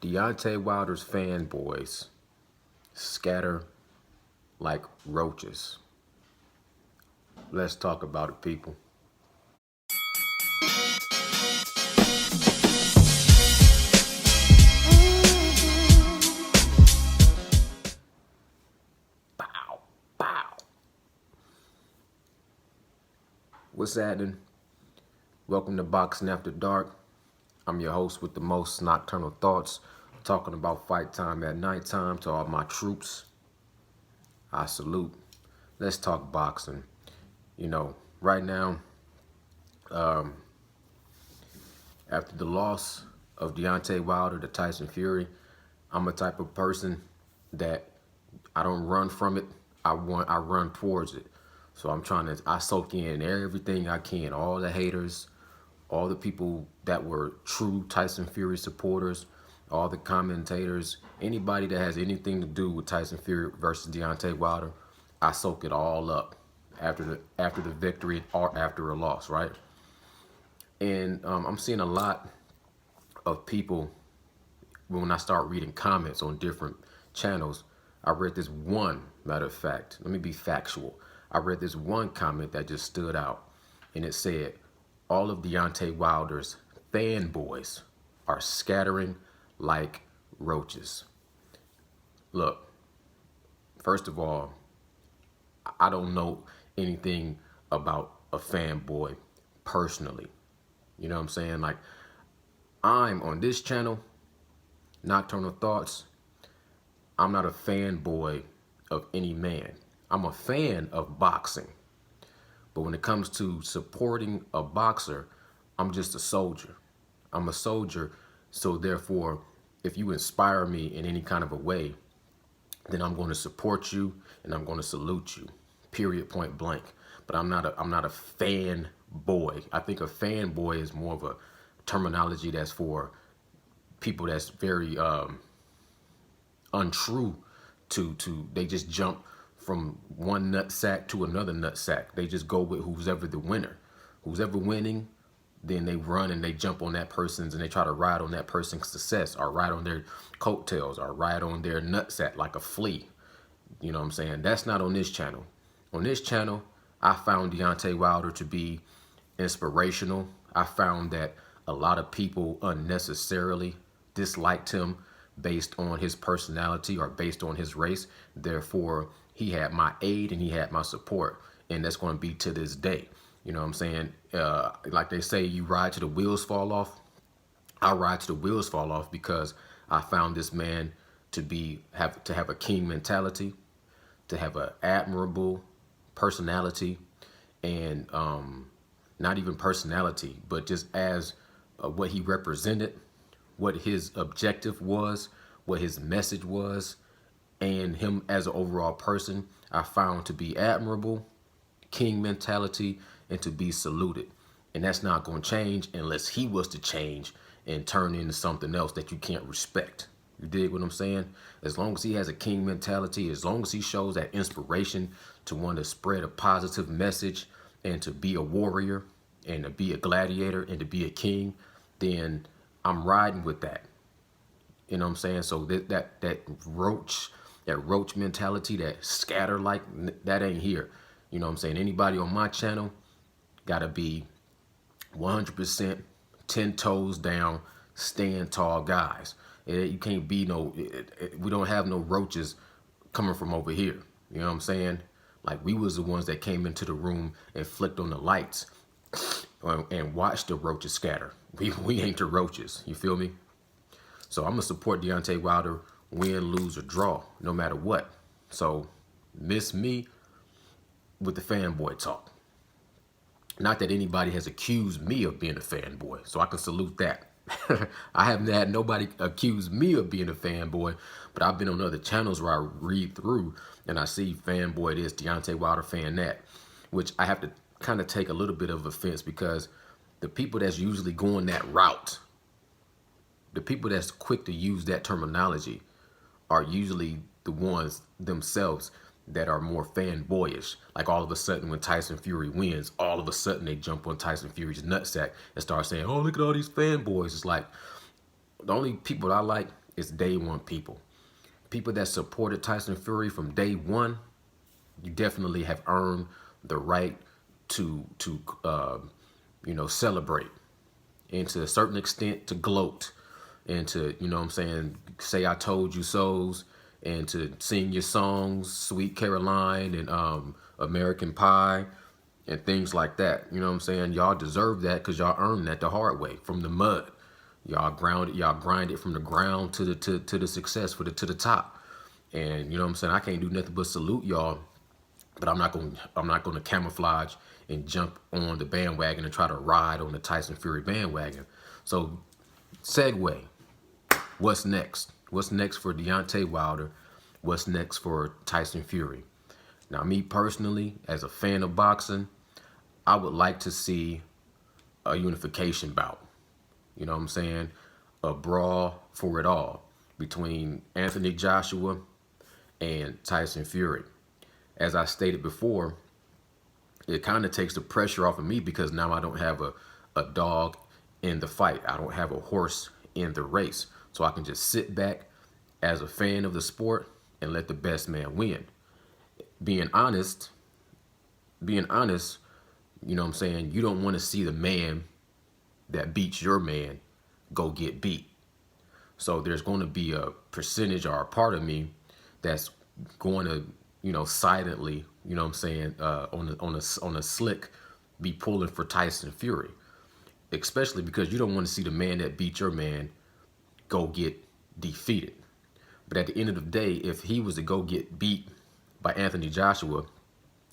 Deontay Wilder's fanboys scatter like roaches. Let's talk about it, people. Bow, bow. What's happening? Welcome to Boxing After Dark. I'm your host with the most nocturnal thoughts, talking about fight time at nighttime. To all my troops, I salute. Let's talk boxing. Right now, after the loss of Deontay Wilder to Tyson Fury, I'm a type of person that I don't run from it. I run towards it. So I soak in everything I can, all the haters, all the people that were true Tyson Fury supporters, all the commentators, anybody that has anything to do with Tyson Fury versus Deontay Wilder, I soak it all up after the victory or after a loss, right? And I'm seeing a lot of people when I start reading comments on different channels. I read this one, matter of fact, let me be factual. I read this one comment that just stood out, and it said, all of Deontay Wilder's fanboys are scattering like roaches. Look, first of all, I don't know anything about a fanboy personally. You know what I'm saying? Like, I'm on this channel, Nocturnal Thoughts. I'm not a fanboy of any man. I'm a fan of boxing. But when it comes to supporting a boxer, I'm just a soldier. I'm a soldier, so therefore, if you inspire me in any kind of a way, then I'm going to support you and I'm going to salute you. Period, point blank. But I'm not a fanboy. I think a fanboy is more of a terminology that's for people that's very untrue to they just jump from one nutsack to another nutsack. They just go with who's ever the winner. Who's ever winning, then they run and they jump on that person's and they try to ride on that person's success or ride on their coattails or ride on their nutsack like a flea. You know what I'm saying? That's not on this channel. On this channel, I found Deontay Wilder to be inspirational. I found that a lot of people unnecessarily disliked him based on his personality or based on his race. Therefore, he had my aid and he had my support. And that's going to be to this day. You know what I'm saying? Like they say, you ride till the wheels fall off. I ride till the wheels fall off because I found this man to have a king mentality, to have an admirable personality, and not even personality, but just as what he represented, what his objective was, what his message was, and him as an overall person, I found to be admirable, king mentality, and to be saluted. And that's not going to change unless he was to change and turn into something else that you can't respect. You dig what I'm saying? As long as he has a king mentality, as long as he shows that inspiration to want to spread a positive message and to be a warrior and to be a gladiator and to be a king, then I'm riding with that. You know what I'm saying? So that roach mentality, that scatter like, that ain't here. You know what I'm saying? Anybody on my channel gotta be 100% 10 toes down, stand tall guys. You can't be we don't have no roaches coming from over here. You know what I'm saying? Like, we was the ones that came into the room and flicked on the lights and watched the roaches scatter. We ain't the roaches. You feel me? So I'm gonna support Deontay Wilder, win, lose, or draw, no matter what. So miss me with the fanboy talk. Not that anybody has accused me of being a fanboy, so I can salute that. I haven't had nobody accuse me of being a fanboy, but I've been on other channels where I read through and I see fanboy this, Deontay Wilder fan that, which I have to kind of take a little bit of offense, because the people that's usually going that route, the people that's quick to use that terminology, are usually the ones themselves that are more fanboyish. Like, all of a sudden when Tyson Fury wins, all of a sudden they jump on Tyson Fury's nutsack and start saying, oh, look at all these fanboys. It's like, the only people I like It's day one people. People that supported Tyson Fury from day one, you definitely have earned the right to celebrate, and to a certain extent to gloat, and to, you know what I'm saying, say I told you so's, and to sing your songs, Sweet Caroline and American Pie and things like that. You know what I'm saying? Y'all deserve that because y'all earned that the hard way from the mud. Y'all grinded from the ground to the success, to the top. And you know what I'm saying? I can't do nothing but salute y'all, but I'm not gonna camouflage and jump on the bandwagon and try to ride on the Tyson Fury bandwagon. So segue, what's next? What's next for Deontay Wilder? What's next for Tyson Fury? Now, me personally, as a fan of boxing, I would like to see a unification bout. You know what I'm saying? A brawl for it all between Anthony Joshua and Tyson Fury. As I stated before, it kind of takes the pressure off of me because now I don't have a dog in the fight. I don't have a horse in the race. So I can just sit back as a fan of the sport and let the best man win. Being honest, you know what I'm saying? You don't want to see the man that beats your man go get beat. So there's going to be a percentage or a part of me that's going to, silently, you know what I'm saying, on a slick, be pulling for Tyson Fury, especially because you don't want to see the man that beat your man go get defeated. But at the end of the day, if he was to go get beat by Anthony Joshua,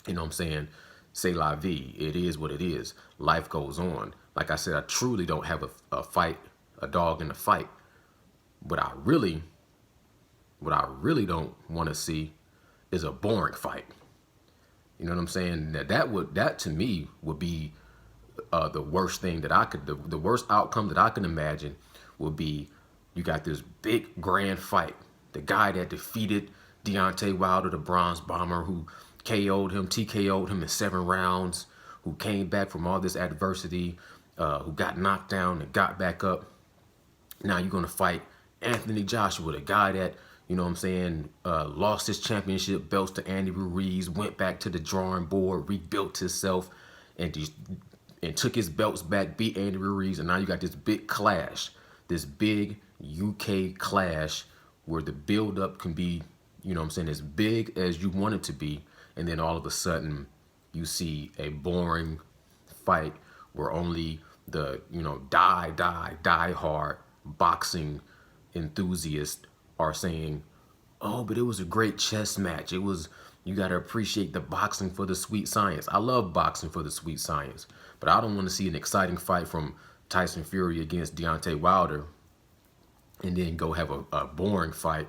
you know what I'm saying, c'est la vie. It is what it is. Life goes on. Like I said, I truly don't have a dog in the fight. What I really don't want to see is a boring fight. You know what I'm saying? That to me would be the worst thing that the worst outcome that I can imagine would be, you got this big grand fight. The guy that defeated Deontay Wilder, the Bronze Bomber, who TKO'd him in 7 rounds, who came back from all this adversity, who got knocked down and got back up. Now you're going to fight Anthony Joshua, the guy that, you know what I'm saying, lost his championship belts to Andy Ruiz, went back to the drawing board, rebuilt himself, and took his belts back, beat Andy Ruiz, and now you got this big clash, this big UK clash where the build-up can be, you know what I'm saying, as big as you want it to be, and then all of a sudden you see a boring fight where only the, die hard boxing enthusiasts are saying, oh, but it was a great chess match. You got to appreciate the boxing for the sweet science. I love boxing for the sweet science, but I don't want to see an exciting fight from Tyson Fury against Deontay Wilder and then go have a boring fight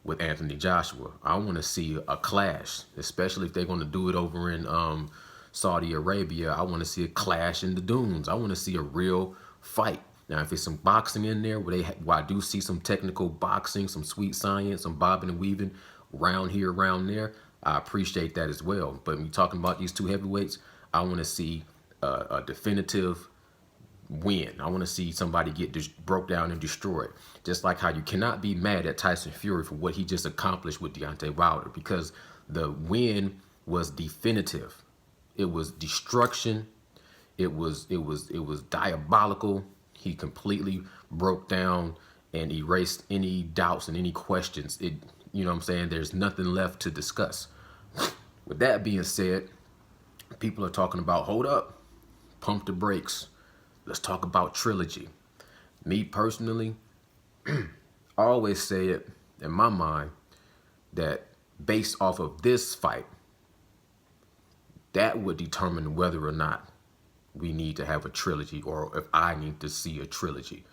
with Anthony Joshua. I want to see a clash, especially if they're going to do it over in Saudi Arabia. I want to see a clash in the dunes. I want to see a real fight. Now, if it's some boxing in there, where I do see some technical boxing, some sweet science, some bobbing and weaving, round here, round there, I appreciate that as well. But when you're talking about these two heavyweights, I want to see a definitive win. I want to see somebody get broke down and destroyed. Just like how you cannot be mad at Tyson Fury for what he just accomplished with Deontay Wilder, because the win was definitive. It was destruction. It was diabolical. He completely broke down and erased any doubts and any questions. You know what I'm saying? There's nothing left to discuss. With that being said, people are talking about, hold up, pump the brakes. Let's talk about Trilogy. Me personally, I always say it in my mind that based off of this fight, that would determine whether or not we need to have a trilogy, or if I need to see a trilogy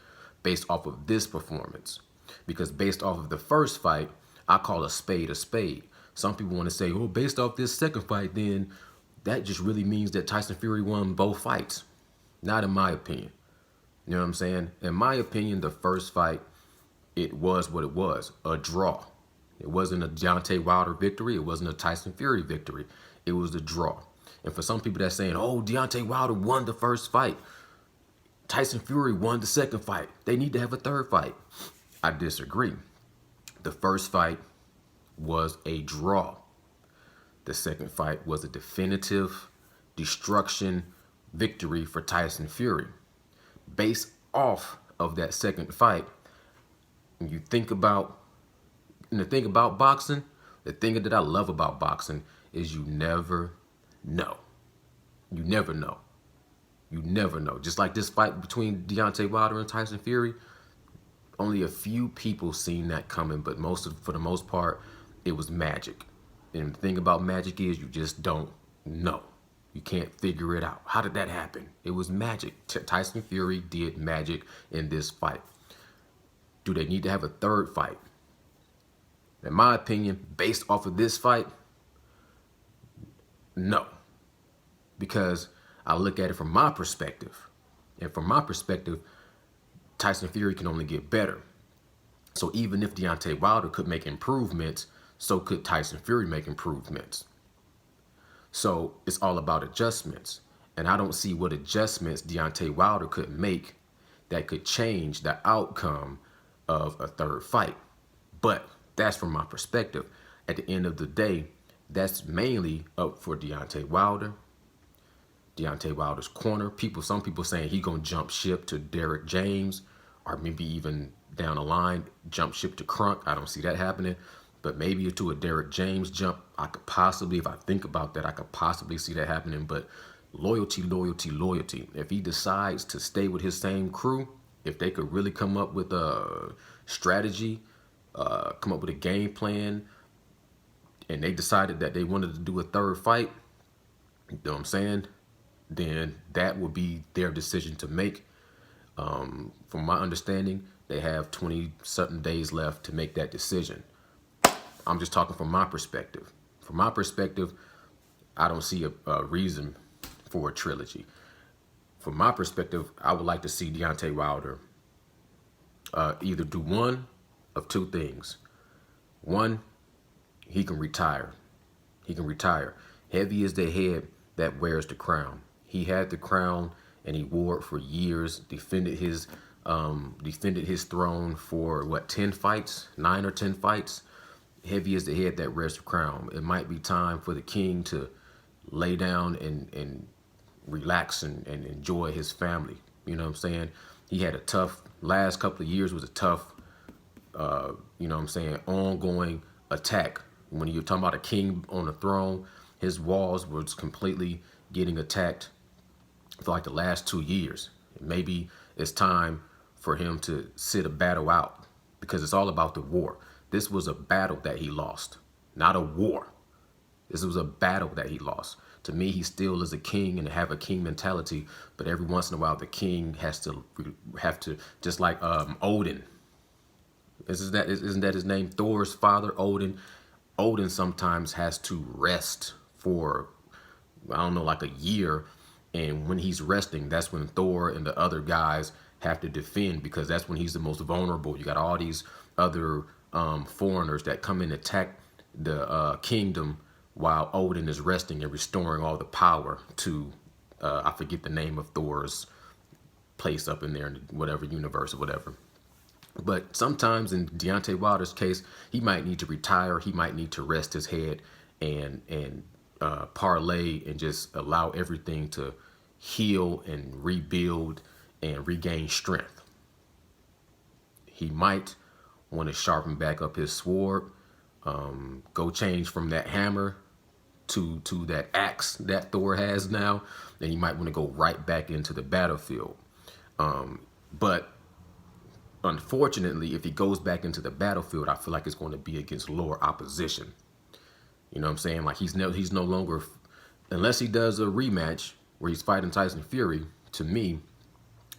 based off of this performance. Because based off of the first fight, I call a spade a spade. Some people want to say, oh, based off this second fight, then that just really means that Tyson Fury won both fights. Not in my opinion. You know what I'm saying? In my opinion, the first fight, it was what it was, a draw. It wasn't a Deontay Wilder victory. It wasn't a Tyson Fury victory. It was a draw. And for some people that's saying, oh, Deontay Wilder won the first fight, Tyson Fury won the second fight, they need to have a third fight. I disagree. The first fight was a draw. The second fight was a definitive destruction victory for Tyson Fury. Based off of that second fight, when you think about, and the thing about boxing, the thing that I love about boxing is you never know. You never know. You never know. Just like this fight between Deontay Wilder and Tyson Fury, only a few people seen that coming, but for the most part, it was magic. And the thing about magic is you just don't know. You can't figure it out. How did that happen? It was magic. Tyson Fury did magic in this fight. Do they need to have a third fight? In my opinion, based off of this fight, no. Because I look at it from my perspective. And from my perspective, Tyson Fury can only get better. So even if Deontay Wilder could make improvements, so could Tyson Fury make improvements. So it's all about adjustments. And I don't see what adjustments Deontay Wilder could make that could change the outcome of a third fight. But that's from my perspective. At the end of the day, that's mainly up for Deontay Wilder. Deontay Wilder's corner. Some people saying he gonna jump ship to Derek James, or maybe even down the line jump ship to Crunk. I don't see that happening, but maybe to a Derek James jump. I could possibly, if I think about that, I could possibly see that happening. But loyalty, loyalty, loyalty. If he decides to stay with his same crew, if they could really come up with a strategy, come up with a game plan, and they decided that they wanted to do a third fight, you know what I'm saying? Then that would be their decision to make. From my understanding, they have 20-something days left to make that decision. I'm just talking from my perspective. From my perspective, I don't see a reason for a trilogy. From my perspective, I would like to see Deontay Wilder either do one of two things. One, he can retire. He can retire. Heavy is the head that wears the crown. He had the crown and he wore it for years, defended his throne for 10 fights, 9 or 10 fights. Heavy is the head that wears the crown. It might be time for the king to lay down and relax and enjoy his family. You know what I'm saying? He had a tough, last couple of years was a tough, you know what I'm saying, ongoing attack. When you're talking about a king on the throne, his walls was completely getting attacked for like the last 2 years. Maybe it's time for him to sit a battle out, because it's all about the war. This was a battle that he lost, not a war. This was a battle that he lost. To me, he still is a king and have a king mentality, but every once in a while, the king has to just like Odin. Isn't that his name? Thor's father, Odin. Odin sometimes has to rest for, I don't know, like a year. And when he's resting, that's when Thor and the other guys have to defend, because that's when he's the most vulnerable. You got all these other foreigners that come and attack the kingdom while Odin is resting and restoring all the power to, I forget the name of Thor's place up in there in whatever universe or whatever. But sometimes in Deontay Wilder's case, he might need to retire. He might need to rest his head and parlay and just allow everything to heal and rebuild and regain strength. He might want to sharpen back up his sword, go change from that hammer to that axe that Thor has now. Then he might want to go right back into the battlefield. But unfortunately, if he goes back into the battlefield, I feel like it's going to be against lower opposition. You know what I'm saying? Like he's no longer, unless he does a rematch where he's fighting Tyson Fury, to me,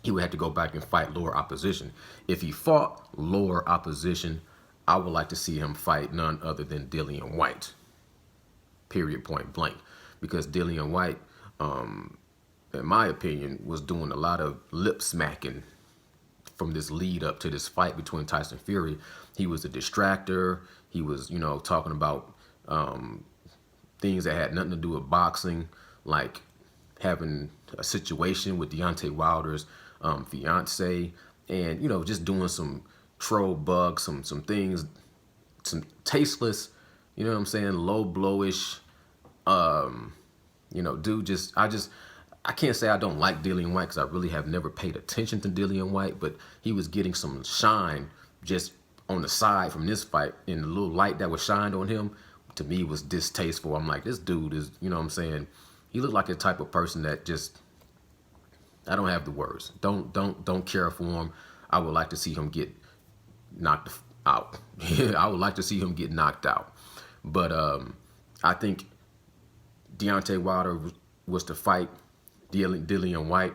he would have to go back and fight lower opposition. If he fought lower opposition, I would like to see him fight none other than Dillian Whyte. Period, point blank. Because Dillian Whyte, in my opinion, was doing a lot of lip smacking from this lead up to this fight between Tyson Fury. He was a distractor. He was, talking about things that had nothing to do with boxing, like having a situation with Deontay Wilder's fiance, and just doing some troll bug, some things, some tasteless, you know what I'm saying, low blowish. Dude, I can't say I don't like Dillian White because I really have never paid attention to Dillian White, but he was getting some shine just on the side from this fight, and the little light that was shined on him, to me, was distasteful. I'm like, this dude is, you know what I'm saying, he looked like a type of person that just, I don't have the words. Don't care for him. I would like to see him get knocked out. I would like to see him get knocked out. But I think Deontay Wilder was to fight Dillian White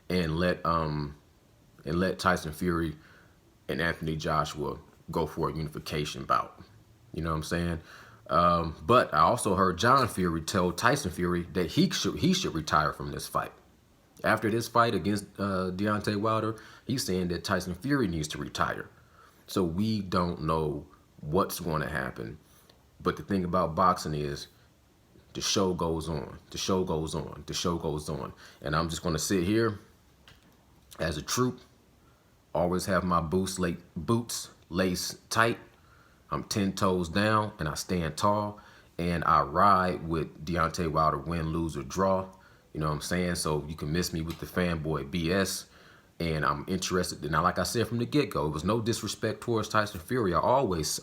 and let Tyson Fury and Anthony Joshua go for a unification bout. You know what I'm saying? But I also heard John Fury tell Tyson Fury that he should retire from this fight. After this fight against Deontay Wilder, he's saying that Tyson Fury needs to retire. So we don't know what's going to happen. But the thing about boxing is the show goes on. The show goes on. The show goes on. And I'm just going to sit here as a troop, always have my boots laced tight. I'm 10 toes down, and I stand tall, and I ride with Deontay Wilder, win, lose, or draw. You know what I'm saying? So you can miss me with the fanboy BS, and I'm interested. Now, like I said from the get-go, it was no disrespect towards Tyson Fury. I always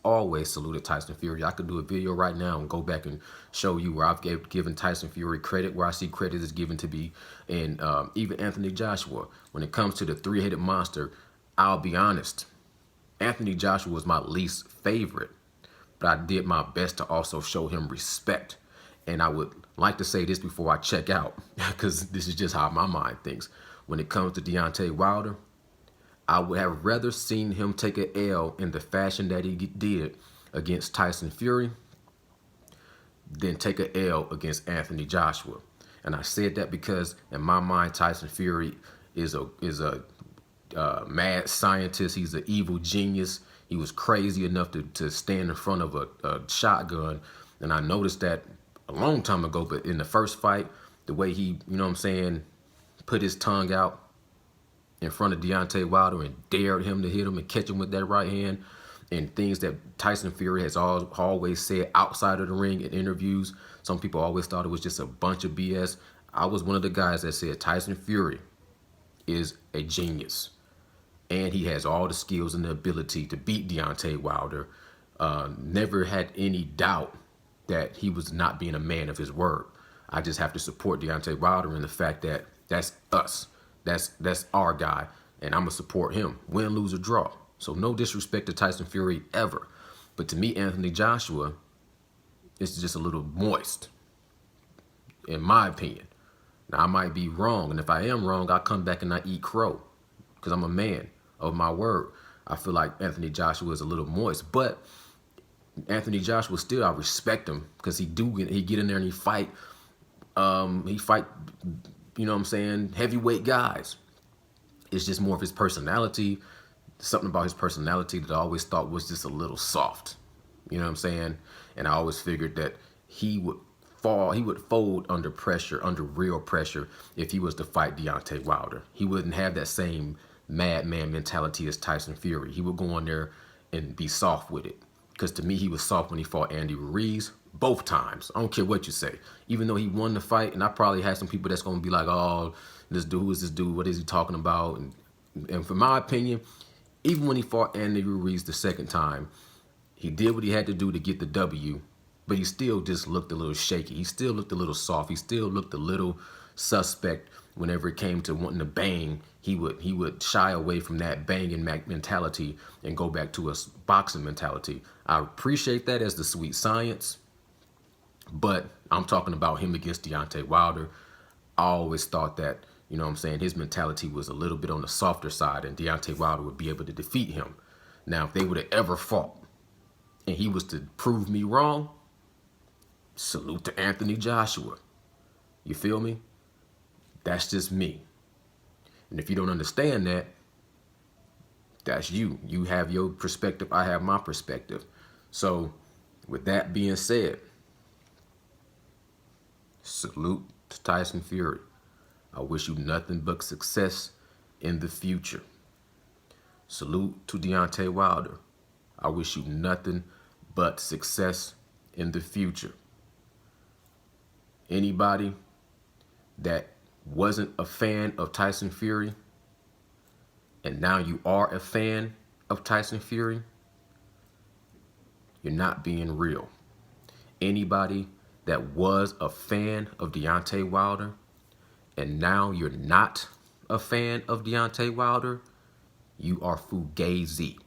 saluted Tyson Fury. I could do a video right now and go back and show you where I've given Tyson Fury credit, where I see credit is given to be, and even Anthony Joshua. When it comes to the three-headed monster, I'll be honest, Anthony Joshua was my least favorite, but I did my best to also show him respect. And I would like to say this before I check out, because this is just how my mind thinks. When it comes to Deontay Wilder, I would have rather seen him take an L in the fashion that he did against Tyson Fury than take an L against Anthony Joshua. And I said that because in my mind, Tyson Fury is a mad scientist. He's an evil genius. He was crazy enough to stand in front of a shotgun. And I noticed that a long time ago, but in the first fight, the way he, you know what I'm saying, put his tongue out in front of Deontay Wilder and dared him to hit him and catch him with that right hand, and things that Tyson Fury has always said outside of the ring in interviews. Some people always thought it was just a bunch of BS. I was one of the guys that said Tyson Fury is a genius, and he has all the skills and the ability to beat Deontay Wilder. Never had any doubt that he was not being a man of his word. I just have to support Deontay Wilder in the fact that that's us. That's our guy, and I'm going to support him, win, lose, or draw. So no disrespect to Tyson Fury ever. But to me, Anthony Joshua is just a little moist, in my opinion. Now, I might be wrong, and if I am wrong, I'll come back and I eat crow, because I'm a man of my word. I feel like Anthony Joshua is a little moist, but Anthony Joshua still, I respect him, because he get in there and he fight, you know what I'm saying, heavyweight guys. It's just more of his personality, something about his personality that I always thought was just a little soft. You know what I'm saying? And I always figured that he would fold under pressure, under real pressure, if he was to fight Deontay Wilder. He wouldn't have that same madman mentality as Tyson Fury. He would go on there and be soft with it. Because to me, he was soft when he fought Andy Ruiz both times. I don't care what you say. Even though he won the fight, and I probably had some people that's going to be like, oh, this dude, who is this dude? What is he talking about? And for my opinion, even when he fought Andy Ruiz the second time, he did what he had to do to get the W, but he still just looked a little shaky. He still looked a little soft. He still looked a little suspect whenever it came to wanting to bang. He would shy away from that banging mentality and go back to a boxing mentality. I appreciate that as the sweet science, but I'm talking about him against Deontay Wilder. I always thought that, you know what I'm saying, his mentality was a little bit on the softer side, and Deontay Wilder would be able to defeat him. Now, if they would have ever fought and he was to prove me wrong, salute to Anthony Joshua. You feel me? That's just me. And if you don't understand that, that's you. You have your perspective, I have my perspective. So, with that being said, salute to Tyson Fury. I wish you nothing but success in the future. Salute to Deontay Wilder. I wish you nothing but success in the future. Anybody that wasn't a fan of Tyson Fury and now you are a fan of Tyson Fury, you're not being real. Anybody that was a fan of Deontay Wilder and now you're not a fan of Deontay Wilder, you are fugazi.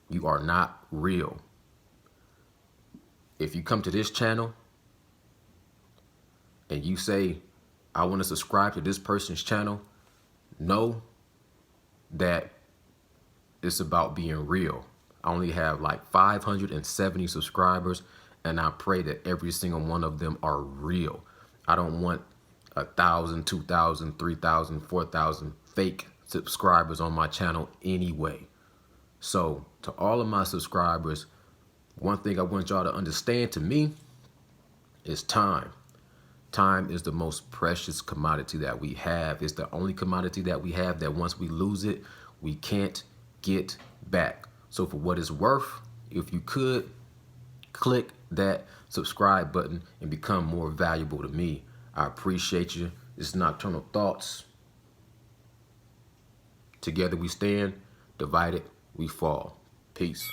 You are not real. If you come to this channel and you say, I want to subscribe to this person's channel, know that it's about being real. I only have like 570 subscribers, and I pray that every single one of them are real. I don't want 1,000, 2,000, 3,000, 4,000 fake subscribers on my channel anyway. So to all of my subscribers, one thing I want y'all to understand to me is time. Time is the most precious commodity that we have. It's the only commodity that we have that once we lose it, we can't get back. So for what it's worth, if you could, click that subscribe button and become more valuable to me. I appreciate you. It's Nocturnal Thoughts. Together we stand, divided we fall. Peace.